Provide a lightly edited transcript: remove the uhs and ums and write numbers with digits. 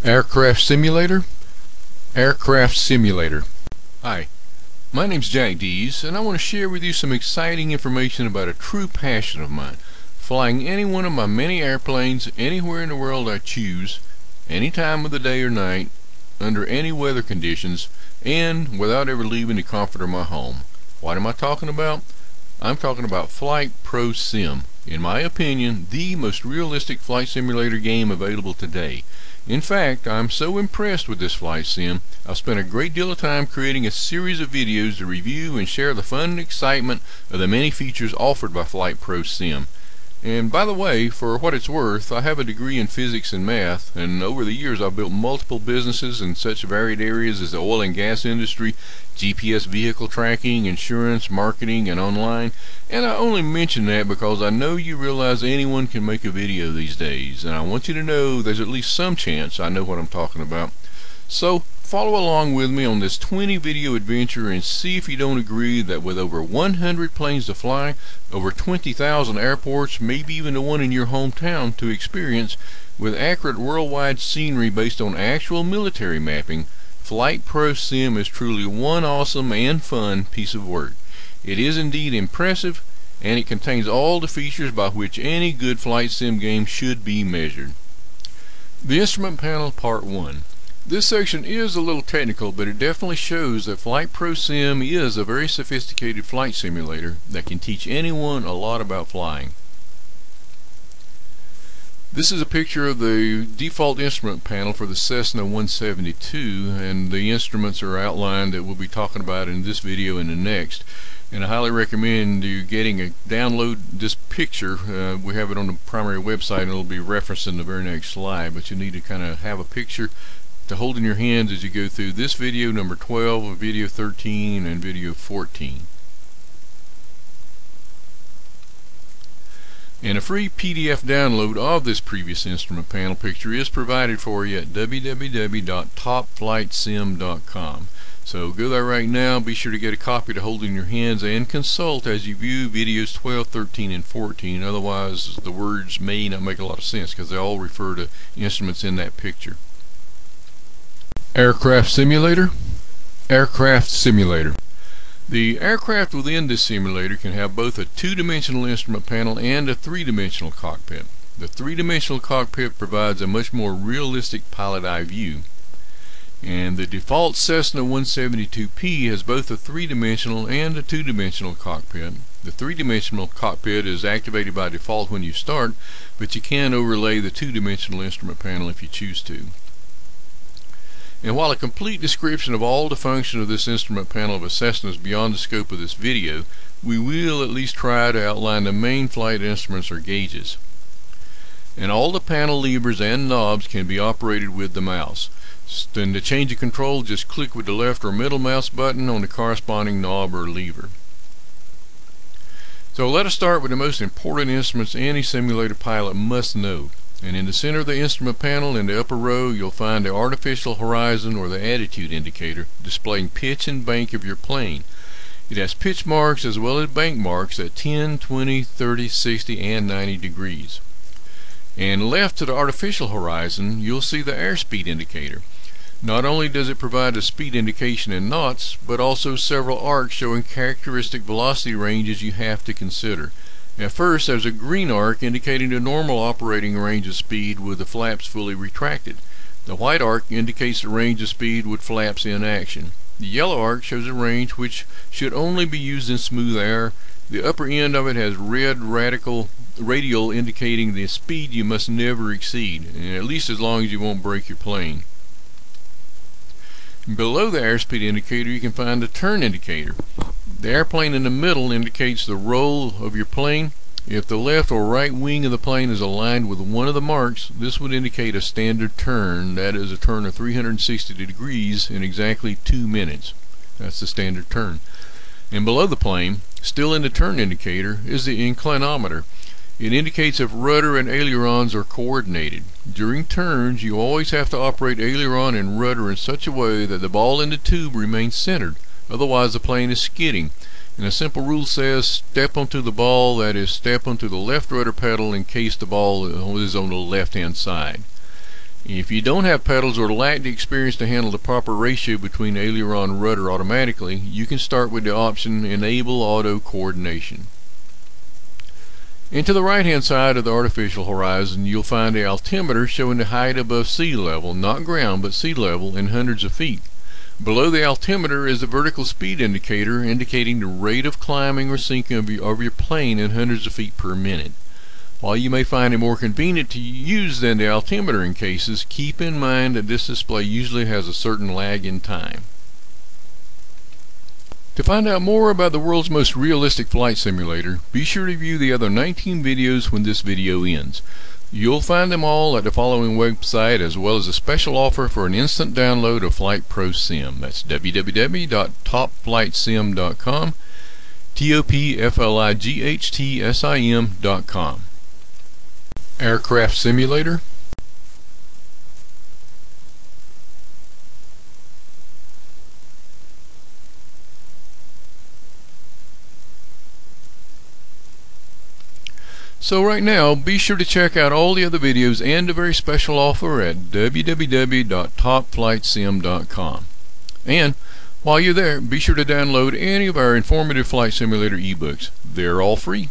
Aircraft Simulator? Aircraft Simulator. Hi, my name's Jack Dees, and I want to share with you some exciting information about a true passion of mine, flying any one of my many airplanes anywhere in the world I choose, any time of the day or night, under any weather conditions, and without ever leaving the comfort of my home. What am I talking about? I'm talking about Flight Pro Sim. In my opinion, the most realistic flight simulator game available today. In fact, I'm so impressed with this flight sim, I've spent a great deal of time creating a series of videos to review and share the fun and excitement of the many features offered by Flight Pro Sim. And by the way, for what it's worth, I have a degree in physics and math, and over the years I've built multiple businesses in such varied areas as the oil and gas industry, GPS vehicle tracking, insurance, marketing, and online. And I only mention that because I know you realize anyone can make a video these days, and I want you to know there's at least some chance I know what I'm talking about. So follow along with me on this 20 video adventure and see if you don't agree that with over 100 planes to fly, over 20,000 airports, maybe even the one in your hometown to experience, with accurate worldwide scenery based on actual military mapping, Flight Pro Sim is truly one awesome and fun piece of work. It is indeed impressive, and it contains all the features by which any good flight sim game should be measured. The Instrument Panel Part 1. This section is a little technical, but it definitely shows that Flight Pro Sim is a very sophisticated flight simulator that can teach anyone a lot about flying. This is a picture of the default instrument panel for the Cessna 172, and the instruments are outlined that we'll be talking about in this video and the next. And I highly recommend you download this picture. We have it on the primary website, and it'll be referenced in the very next slide, but you need to kind of have a picture to hold in your hands as you go through this video number 12, video 13, and video 14. And a free PDF download of this previous instrument panel picture is provided for you at www.topflightsim.com. So go there right now, be sure to get a copy to hold in your hands and consult as you view videos 12, 13, and 14. Otherwise the words may not make a lot of sense because they all refer to instruments in that picture. Aircraft Simulator. Aircraft Simulator. The aircraft within this simulator can have both a two-dimensional instrument panel and a three-dimensional cockpit. The three-dimensional cockpit provides a much more realistic pilot eye view. And the default Cessna 172P has both a three-dimensional and a two-dimensional cockpit. The three-dimensional cockpit is activated by default when you start, but you can overlay the two-dimensional instrument panel if you choose to. And while a complete description of all the functions of this instrument panel of a Cessna is beyond the scope of this video, we will at least try to outline the main flight instruments or gauges. And all the panel levers and knobs can be operated with the mouse. Then to change the control, just click with the left or middle mouse button on the corresponding knob or lever. So let us start with the most important instruments any simulator pilot must know. And in the center of the instrument panel in the upper row you'll find the artificial horizon or the attitude indicator displaying pitch and bank of your plane. It has pitch marks as well as bank marks at 10, 20, 30, 60, and 90 degrees. And left to the artificial horizon you'll see the airspeed indicator. Not only does it provide a speed indication in knots, but also several arcs showing characteristic velocity ranges you have to consider. At first there's a green arc indicating the normal operating range of speed with the flaps fully retracted. The white arc indicates the range of speed with flaps in action. The yellow arc shows a range which should only be used in smooth air. The upper end of it has red radial indicating the speed you must never exceed, and at least as long as you won't break your plane. Below the airspeed indicator you can find the turn indicator. The airplane in the middle indicates the roll of your plane. If the left or right wing of the plane is aligned with one of the marks, this would indicate a standard turn, that is a turn of 360 degrees in exactly 2 minutes. That's the standard turn. And below the plane, still in the turn indicator, is the inclinometer. It indicates if rudder and ailerons are coordinated. During turns, you always have to operate aileron and rudder in such a way that the ball in the tube remains centered. Otherwise the plane is skidding. And a simple rule says step onto the ball, that is step onto the left rudder pedal in case the ball is on the left hand side. If you don't have pedals or lack the experience to handle the proper ratio between aileron and rudder automatically, you can start with the option Enable Auto Coordination. And to the right hand side of the artificial horizon, you'll find the altimeter showing the height above sea level, not ground but sea level, in hundreds of feet. Below the altimeter is the vertical speed indicator indicating the rate of climbing or sinking of your plane in hundreds of feet per minute. While you may find it more convenient to use than the altimeter in cases, keep in mind that this display usually has a certain lag in time. To find out more about the world's most realistic flight simulator, be sure to view the other 19 videos when this video ends. You'll find them all at the following website, as well as a special offer for an instant download of Flight Pro Sim. That's www.topflightsim.com, topflightsim.com. Aircraft Simulator. So right now, be sure to check out all the other videos and a very special offer at www.topflightsim.com. And while you're there, be sure to download any of our informative flight simulator ebooks. They're all free.